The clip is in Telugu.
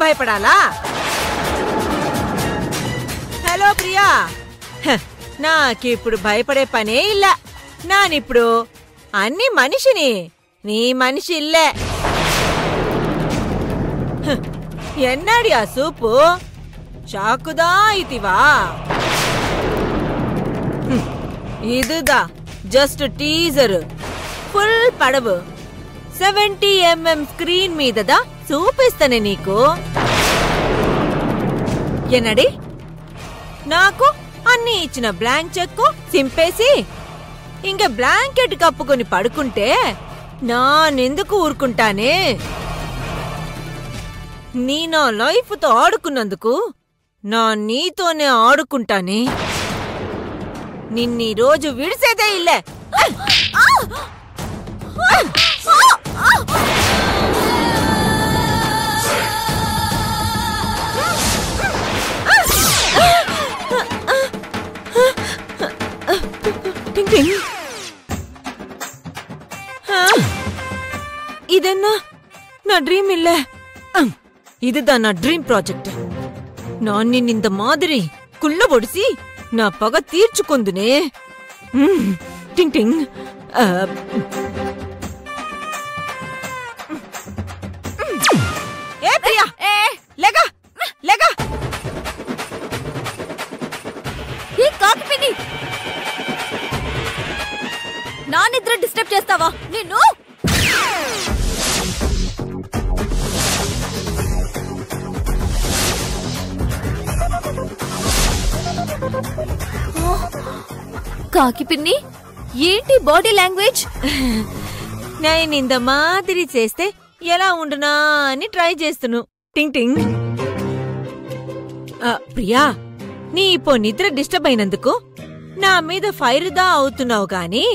భయపడాలా? హలో ప్రియా, నాకిప్పుడు భయపడే పనే ఇల్ల. నానిప్పుడు అన్ని మనిషిని, నీ మనిషి ఇల్లే. ఎన్నాడి ఆ సూపు? చాకుదా ఇతివా? ఇదుదా జస్ట్ టీజర్. ఫుల్ పడవు 70mm స్క్రీన్ మీదదా చూపిస్తానే నీకు. ఎన్నడి నాకు అన్ని ఇచ్చిన బ్లాంక్ చెక్కు సింపేసి ఇంక బ్లాంకెట్ కప్పుకొని పడుకుంటే నానెందుకు ఊరుకుంటానే? నీ నా లైఫ్తో ఆడుకున్నందుకు నా నీతోనే ఆడుకుంటానే. నిన్నీ రోజు విడిసేదే ఇల్లే. ఇదన్నా నా డ్రీమ్ ఇల్లే. இதுதான் నా డ్రీమ్ ప్రాజెక్ట్. நான் నిన్నింత మాదిరి కుళ్ళబొడిసి నా పగ తీర్చుకొందునే. టింగ్ టింగ్. ఏ ప్రియా, లేగా లేగా. ఈ కాకిపిని నా నిద్ర డిస్టర్బ్ చేస్తావా? నిన్ను కాకి పిన్ని, ఏంటి బాడీ లాంగ్వేజ్? నేను ఇంత మాదిరి చేస్తే ఎలా ఉండునా అని ట్రై చేస్తును. టింగ్ టింగ్. ప్రియా, నీ ఇప్పో నిద్ర డిస్టర్బ్ అయినందుకు నా మీద ఫైర్దా అవుతున్నావు గాని